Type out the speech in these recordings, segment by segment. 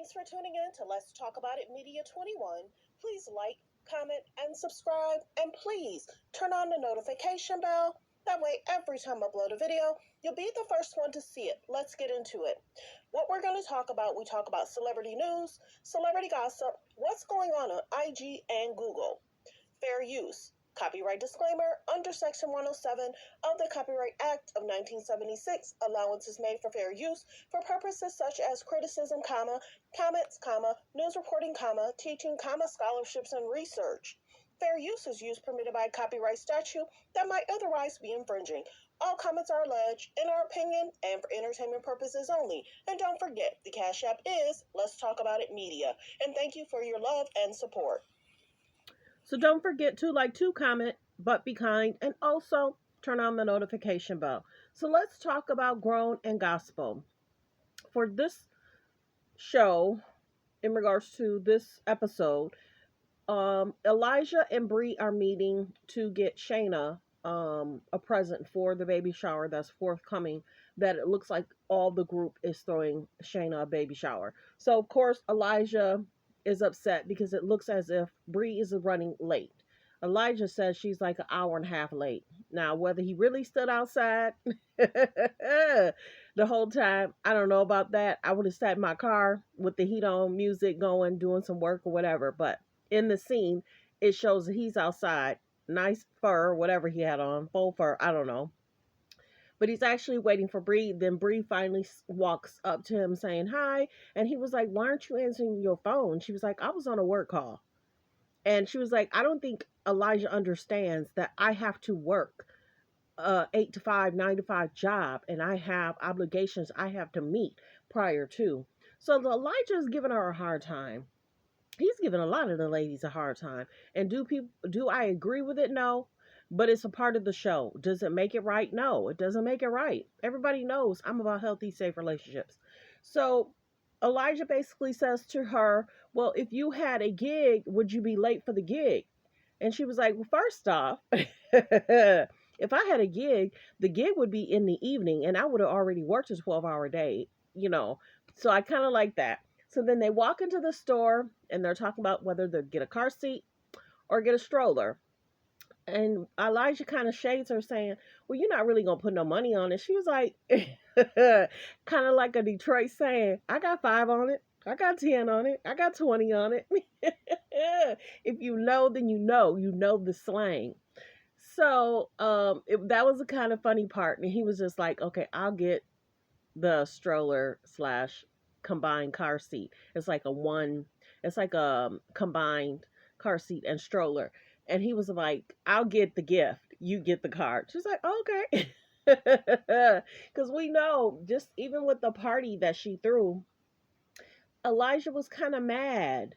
Thanks for tuning in to Let's Talk About It Media 21. Please like, comment, and subscribe. And please turn on the notification bell. That way, every time I upload a video, you'll be the first one to see it. Let's get into it. What we're going to talk about, we talk about celebrity news, celebrity gossip, what's going on IG and Google, fair use, copyright disclaimer under Section 107 of the Copyright Act of 1976, allowances made for fair use for purposes such as criticism, comments, news reporting, teaching, scholarships, and research. Fair use is use permitted by copyright statute that might otherwise be infringing. All comments are alleged, in our opinion, and for entertainment purposes only. And don't forget, the Cash App is Let's Talk About It Media. And thank you for your love and support. So don't forget to comment, but be kind, and also turn on the notification bell. So let's talk about grown and gospel. For this show, in regards to this episode, Elijah and BREE are meeting to get Shayna a present for the baby shower that's forthcoming, that it looks like all the group is throwing Shayna a baby shower. So of course Elijah is upset because it looks as if BREE is running late. Elijah says she's like an hour and a half late. Now, whether he really stood outside the whole time, I don't know about that. I would have sat in my car with the heat on, music going, doing some work or whatever. But in the scene, it shows that he's outside. Nice fur, whatever he had on, faux fur, I don't know. But he's actually waiting for BREE. Then BREE finally walks up to him saying hi. And he was like, "Why aren't you answering your phone?" She was like, "I was on a work call." And she was like, "I don't think Elijah understands that I have to work 8 to 5, 9 to 5 job. And I have obligations I have to meet prior to." So Elijah is giving her a hard time. He's giving a lot of the ladies a hard time. And do I agree with it? No. But it's a part of the show. Does it make it right? No, it doesn't make it right. Everybody knows I'm about healthy, safe relationships. So Elijah basically says to her, "Well, if you had a gig, would you be late for the gig?" And she was like, "Well, first off, if I had a gig, the gig would be in the evening and I would have already worked a 12-hour day, you know." So I kind of like that. So then they walk into the store and they're talking about whether to get a car seat or get a stroller. And Elijah kind of shades her saying, "Well, you're not really going to put no money on it." She was like, kind of like a Detroit saying, "I got 5 on it. I got 10 on it. I got 20 on it." If you know, then you know the slang. So that was a kind of funny part. And he was just like, "Okay, I'll get the stroller slash combined car seat." It's like a combined car seat and stroller. And he was like, "I'll get the gift. You get the card." She's like, "Okay." Because we know, just even with the party that she threw, Elijah was kind of mad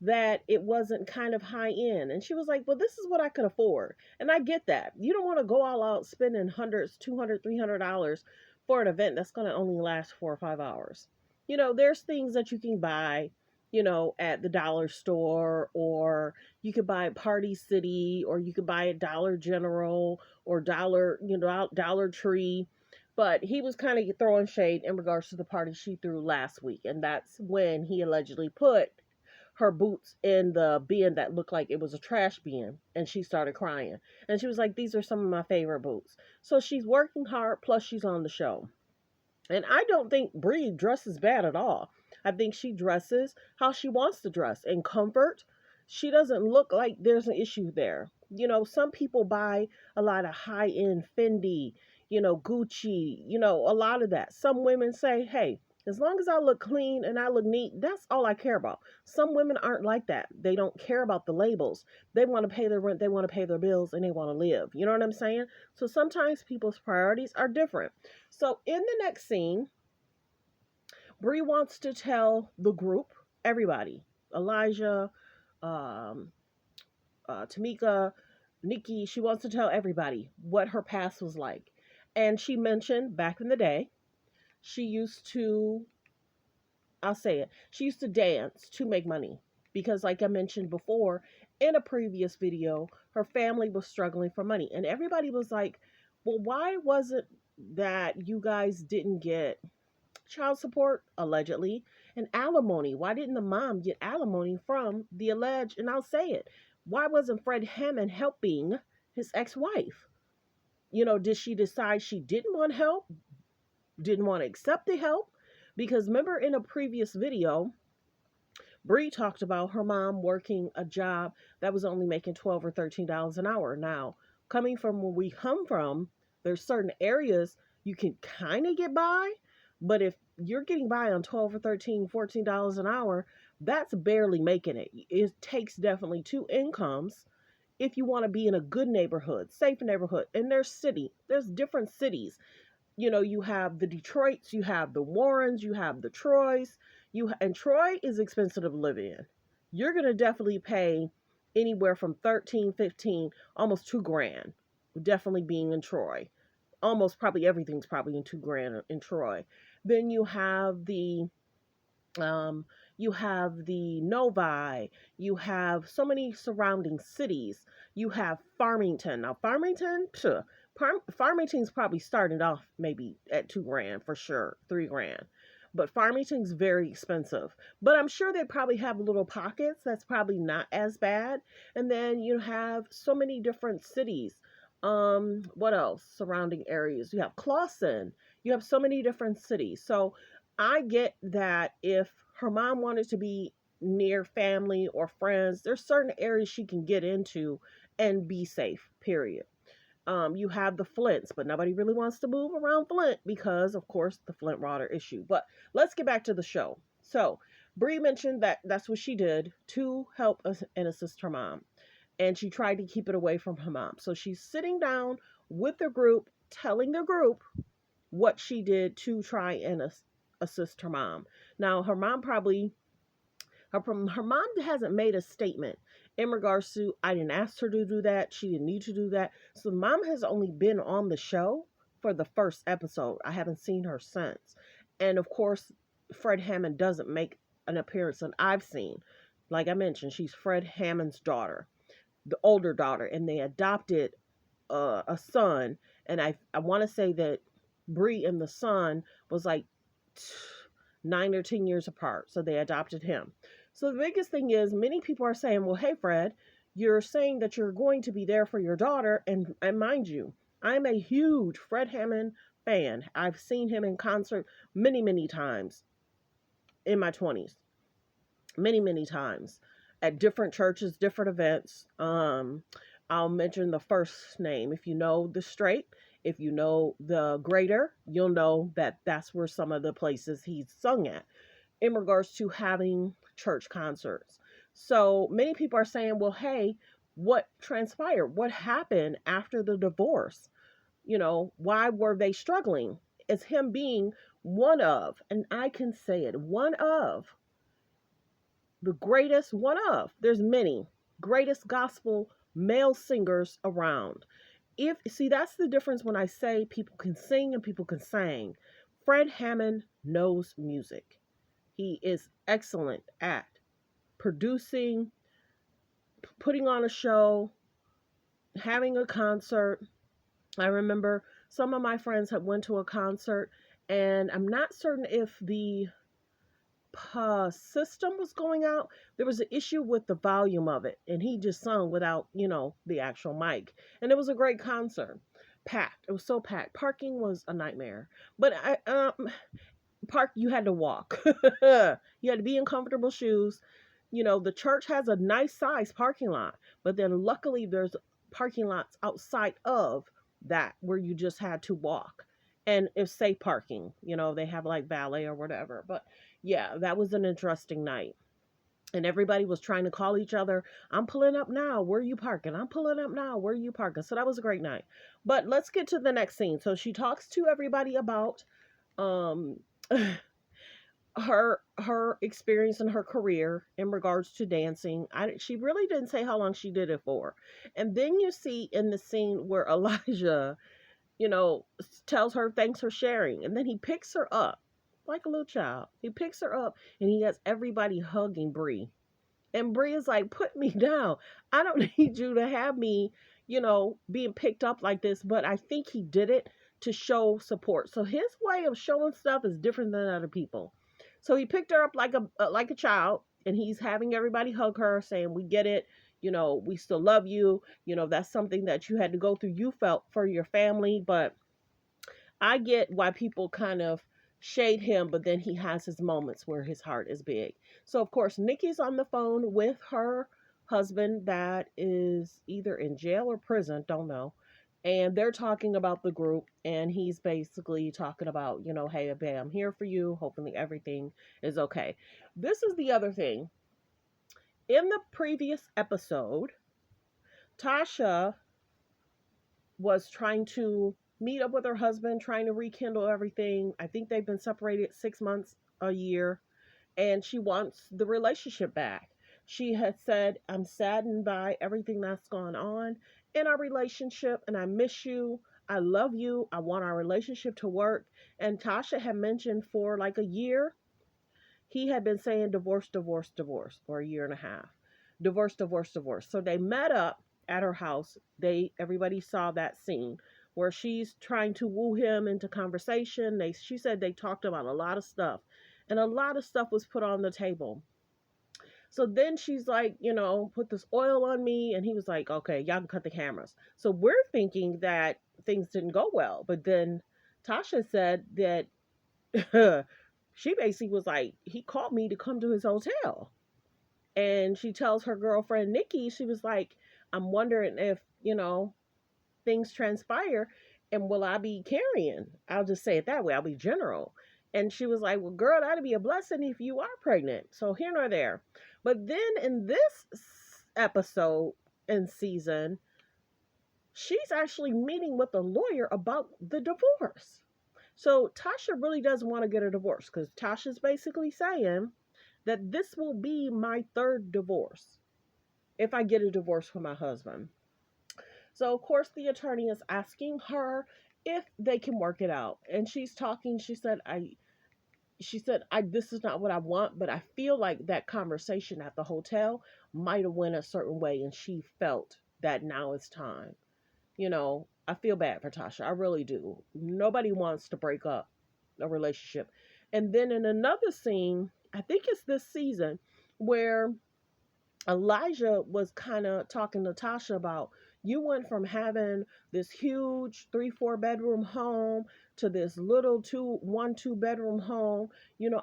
that it wasn't kind of high end. And she was like, "Well, this is what I could afford." And I get that. You don't want to go all out spending hundreds, $200, $300 for an event that's going to only last 4 or 5 hours. There's things that you can buy, at the dollar store, or you could buy at Party City, or you could buy at Dollar General or Dollar Tree. But he was kind of throwing shade in regards to the party she threw last week. And that's when he allegedly put her boots in the bin that looked like it was a trash bin. And she started crying. And she was like, "These are some of my favorite boots." So she's working hard, plus she's on the show. And I don't think BREE dresses bad at all. I think she dresses how she wants to dress. In comfort, she doesn't look like there's an issue there. Some people buy a lot of high-end Fendi, Gucci, a lot of that. Some women say, "Hey, as long as I look clean and I look neat, that's all I care about." Some women aren't like that. They don't care about the labels. They want to pay their rent, they want to pay their bills, and they want to live. You know what I'm saying? So sometimes people's priorities are different. So in the next scene, BREE wants to tell the group, everybody, Elijah, um, Tamika, Nikki, she wants to tell everybody what her past was like. And she mentioned back in the day, she used to, I'll say it, she used to dance to make money. Because, like I mentioned before in a previous video, her family was struggling for money. And everybody was like, "Well, why was it that you guys didn't get child support?" Allegedly. And alimony. Why didn't the mom get alimony from the alleged, and I'll say it, why wasn't Fred Hammond helping his ex-wife? Did she decide she didn't want help, didn't want to accept the help? Because remember in a previous video, Bree talked about her mom working a job that was only making $12 or $13 an hour. Now, coming from where we come from, there's certain areas you can kind of get by, but if you're getting by on 12 or 13, $14 an hour, that's barely making it. It takes definitely two incomes if you want to be in a good neighborhood, safe neighborhood. And there's different cities. You have the Detroits, you have the Warrens, you have the Troys, and Troy is expensive to live in. You're gonna definitely pay anywhere from 13, 15, almost 2 grand. Definitely being in Troy. Almost probably everything's probably in 2 grand in Troy. Then um, you have the Novi, you have so many surrounding cities, you have Farmington. Now, Farmington's probably starting off maybe at 2 grand for sure, 3 grand. But Farmington's very expensive. But I'm sure they probably have little pockets that's probably not as bad. And then you have so many different cities. What else? Surrounding areas. You have Clawson. You have so many different cities. So I get that if her mom wanted to be near family or friends, there's certain areas she can get into and be safe, period. You have the Flints, but nobody really wants to move around Flint because, of course, the Flint water issue. But let's get back to the show. So, Bree mentioned that that's what she did to help and assist her mom. And she tried to keep it away from her mom. So, she's sitting down with the group, telling the group what she did to try and assist her mom. Now, her mom hasn't made a statement in regards to, I didn't ask her to do that, she didn't need to do that. So mom has only been on the show for the first episode. I haven't seen her since. And of course, Fred Hammond doesn't make an appearance that I've seen. Like I mentioned, she's Fred Hammond's daughter, the older daughter, and they adopted a son. And I want to say that Bree and the son was like 9 or 10 years apart, so they adopted him. So the biggest thing is, many people are saying, well, hey, Fred, you're saying that you're going to be there for your daughter. And mind you, I'm a huge Fred Hammond fan. I've seen him in concert many, many times in my 20s. Many, many times at different churches, different events. I'll mention the first name. If you know the Straight, if you know the Greater, you'll know that that's where some of the places he's sung at in regards to having church concerts. So many people are saying, well, hey, what transpired? What happened after the divorce? Why were they struggling? It's him being one of, and I can say it, one of the greatest, there's many, greatest gospel male singers around. That's the difference when I say people can sing and people can sing. Fred Hammond knows music. He is excellent at producing, putting on a show, having a concert. I remember some of my friends had went to a concert, and I'm not certain if the system was going out. There was an issue with the volume of it, and he just sung without, the actual mic. And it was a great concert. Packed. It was so packed. Parking was a nightmare. But you had to walk. You had to be in comfortable shoes. The church has a nice size parking lot, but then luckily there's parking lots outside of that where you just had to walk. And it's safe parking. They have like valet or whatever. But yeah, that was an interesting night. And everybody was trying to call each other. I'm pulling up now. Where are you parking? I'm pulling up now. Where are you parking? So that was a great night. But let's get to the next scene. So she talks to everybody about um her experience in her career in regards to dancing. She really didn't say how long she did it for. And then you see in the scene where Elijah, tells her thanks for sharing, and then he picks her up like a little child. He picks her up and he has everybody hugging Bree. And Bree is like, put me down. I don't need you to have me, being picked up like this. But I think he did it to show support. So his way of showing stuff is different than other people. So he picked her up like a child, and he's having everybody hug her, saying, "We get it. We still love you. That's something that you had to go through. You felt for your family, but I get why people kind of shade him, but then he has his moments where his heart is big." So, of course, Nikki's on the phone with her husband that is either in jail or prison, don't know. And they're talking about the group, and he's basically talking about, hey, babe, I'm here for you. Hopefully, everything is okay. This is the other thing. In the previous episode, Tasha was trying to meet up with her husband, trying to rekindle everything. I think they've been separated 6 months, a year, and she wants the relationship back. She had said, "I'm saddened by everything that's gone on in our relationship, and I miss you. I love you. I want our relationship to work." And Tasha had mentioned for like a year he had been saying divorce, divorce, divorce for a year and a half. Divorce, divorce, divorce. So they met up at her house. Everybody saw that scene where she's trying to woo him into conversation. She said they talked about a lot of stuff. And a lot of stuff was put on the table. So then she's like, put this oil on me. And he was like, okay, y'all can cut the cameras. So we're thinking that things didn't go well. But then Tasha said that she basically was like, he called me to come to his hotel. And she tells her girlfriend Nikki, she was like, "I'm wondering if, things transpire and will I be carrying?" I'll just say it that way. I'll be general. And she was like, "Well, girl, that'd be a blessing if you are pregnant." So here nor there. But then in this episode and season, she's actually meeting with a lawyer about the divorce. So Tasha really doesn't want to get a divorce because Tasha's basically saying that this will be my third divorce if I get a divorce from my husband. So of course the attorney is asking her if they can work it out. And she's talking, she said, this is not what I want, but I feel like that conversation at the hotel might have went a certain way and she felt that now it's time. I feel bad for Tasha. I really do. Nobody wants to break up a relationship. And then in another scene, I think it's this season, where Elijah was kind of talking to Tasha about, you went from having this huge 3-4 bedroom home to this little 2 bedroom home.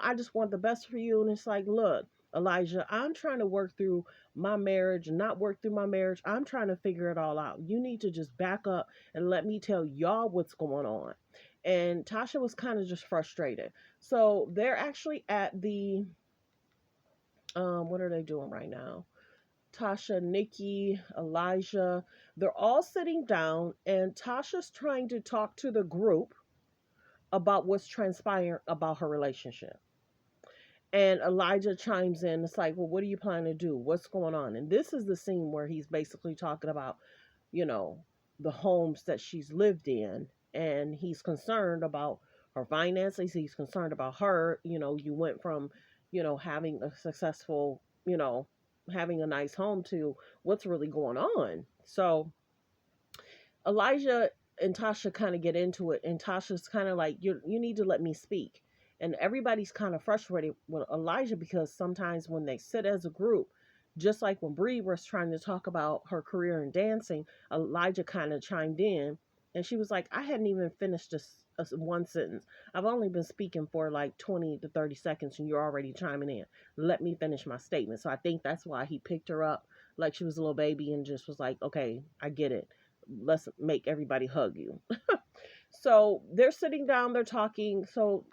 I just want the best for you. And it's like, look, Elijah, I'm trying to work through my marriage, not work through my marriage. I'm trying to figure it all out. You need to just back up and let me tell y'all what's going on. And Tasha was kind of just frustrated. So they're actually at the what are they doing right now? Tasha, Nikki, Elijah, they're all sitting down, and Tasha's trying to talk to the group about what's transpiring about her relationship. And Elijah chimes in. It's like, well, what are you planning to do? What's going on? And this is the scene where he's basically talking about, you know, the homes that she's lived in. And he's concerned about her finances. He's concerned about her. You went from, having a successful, having a nice home to what's really going on. So Elijah and Tasha kind of get into it, and Tasha's kind of like, you need to let me speak. And everybody's kind of frustrated with Elijah because sometimes when they sit as a group, just like when BREE was trying to talk about her career in dancing, Elijah kind of chimed in, and she was like, I hadn't even finished this one sentence. I've only been speaking for like 20 to 30 seconds, and you're already chiming in. Let me finish my statement. So I think that's why he picked her up like she was a little baby and just was like, okay, I get it, let's make everybody hug you. So they're sitting down, they're talking. So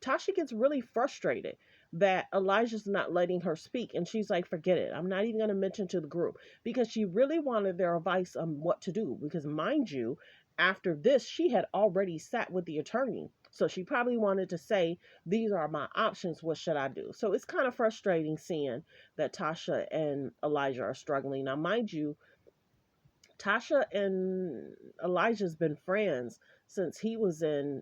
Tasha gets really frustrated that Elijah's not letting her speak. And she's like, forget it. I'm not even going to mention to the group, because she really wanted their advice on what to do. Because, mind you, after this, she had already sat with the attorney. So she probably wanted to say, these are my options. What should I do? So it's kind of frustrating seeing that Tasha and Elijah are struggling. Now, mind you, Tasha and Elijah's been friends since he was in,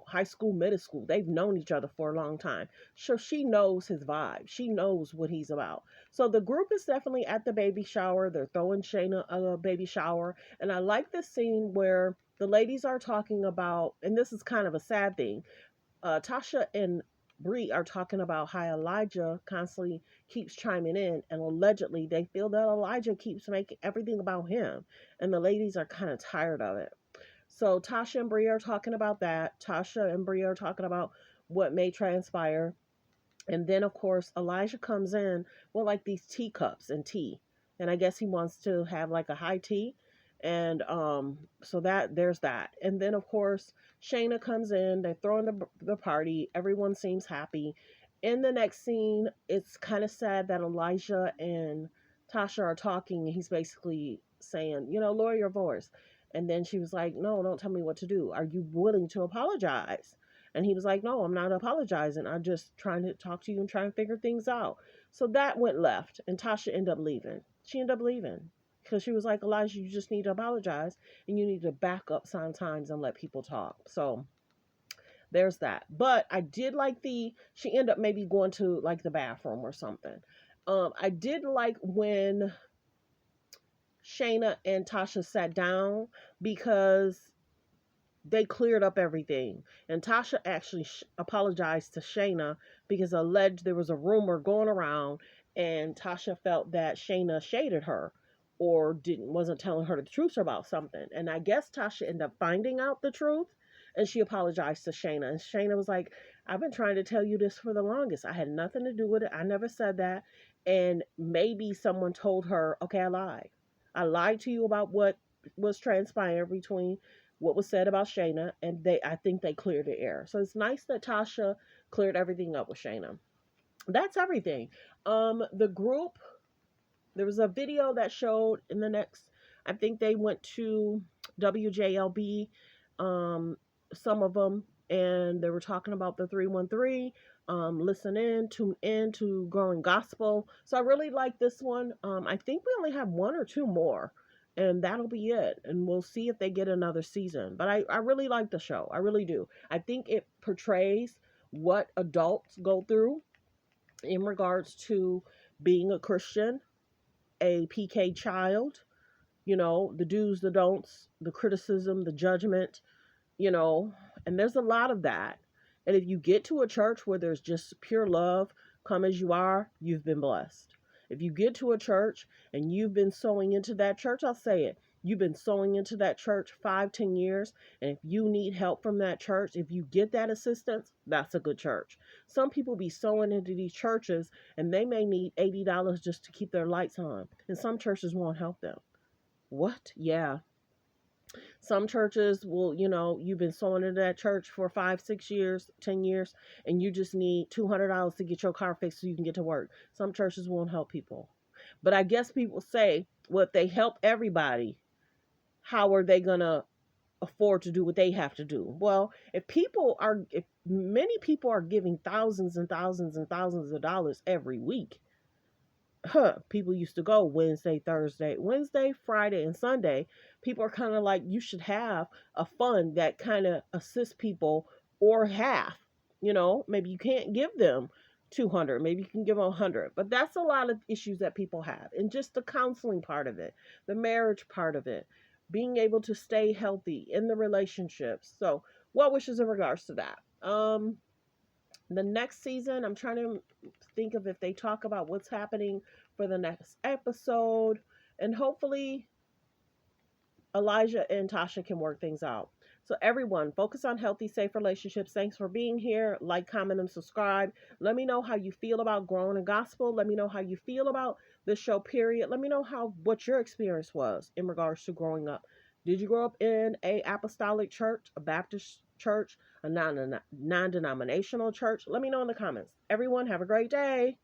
high school, middle school. They've known each other for a long time. So she knows his vibe. She knows what he's about. So the group is definitely at the baby shower. They're throwing Shayna a baby shower. And I like this scene where the ladies are talking about, and this is kind of a sad thing. Tasha and BREE are talking about how Elijah constantly keeps chiming in, and allegedly they feel that Elijah keeps making everything about him, and the ladies are kind of tired of it. So Tasha and BREE are talking about that. Tasha and BREE are talking about what may transpire. And then, of course, Elijah comes in with like these teacups and tea. And I guess he wants to have like a high tea. And so that there's that. And then, of course, Shayna comes in. They're throwing the party. Everyone seems happy. In the next scene, it's kind of sad that Elijah and Tasha are talking. And he's basically saying, lower your voice. And then she was like, no, don't tell me what to do. Are you willing to apologize? And he was like, no, I'm not apologizing. I'm just trying to talk to you and try and figure things out. So that went left, and Tasha ended up leaving. She ended up leaving because she was like, Elijah, you just need to apologize and you need to back up sometimes and let people talk. So there's that. But I did like she ended up maybe going to like the bathroom or something. I did like when Shayna and Tasha sat down because they cleared up everything. And Tasha actually apologized to Shayna because alleged there was a rumor going around, and Tasha felt that Shayna shaded her or didn't wasn't telling her the truth about something. And I guess Tasha ended up finding out the truth, and she apologized to Shayna. And Shayna was like, I've been trying to tell you this for the longest. I had nothing to do with it. I never said that. And maybe someone told her, okay, I lied. I lied to you about what was transpiring between what was said about Shayna, and I think they cleared the air. So it's nice that Tasha cleared everything up with Shayna. That's everything. The group, there was a video that showed in the next, I think they went to WJLB, some of them, and they were talking about the 313. Listen in, tune in to Growing Gospel. So I really like this one. I think we only have one or two more, and that'll be it. And we'll see if they get another season. But I really like the show. I really do. I think it portrays what adults go through in regards to being a Christian, a PK child, the do's, the don'ts, the criticism, the judgment, you know, and there's a lot of that. And if you get to a church where there's just pure love, come as you are, you've been blessed. If you get to a church and you've been sowing into that church, I'll say it. You've been sowing into that church 5, 10 years. And if you need help from that church, if you get that assistance, that's a good church. Some people be sowing into these churches and they may need $80 just to keep their lights on. And some churches won't help them. What? Yeah, some churches will, you've been sewing into that church for 5, 6 years, 10 years, and you just need $200 to get your car fixed so you can get to work. Some churches won't help people. But I guess people say, well, if they help everybody, how are they going to afford to do what they have to do? Well, if many people are giving thousands and thousands and thousands of dollars every week, people used to go Wednesday, Friday, and Sunday. People are kind of like, you should have a fund that kind of assists people, or half. Maybe you can't give them 200, maybe you can give them 100. But that's a lot of issues that people have, and just the counseling part of it, the marriage part of it, being able to stay healthy in the relationships. So, what wishes in regards to that? The next season, I'm trying to think of if they talk about what's happening for the next episode, and hopefully Elijah and Tasha can work things out. So everyone, focus on healthy, safe relationships. Thanks for being here. Like, comment, and subscribe. Let me know how you feel about growing in gospel. Let me know how you feel about this show, period. Let me know what your experience was in regards to growing up. Did you grow up in a apostolic church, a Baptist church, a non-denominational church? Let me know in the comments. Everyone, have a great day.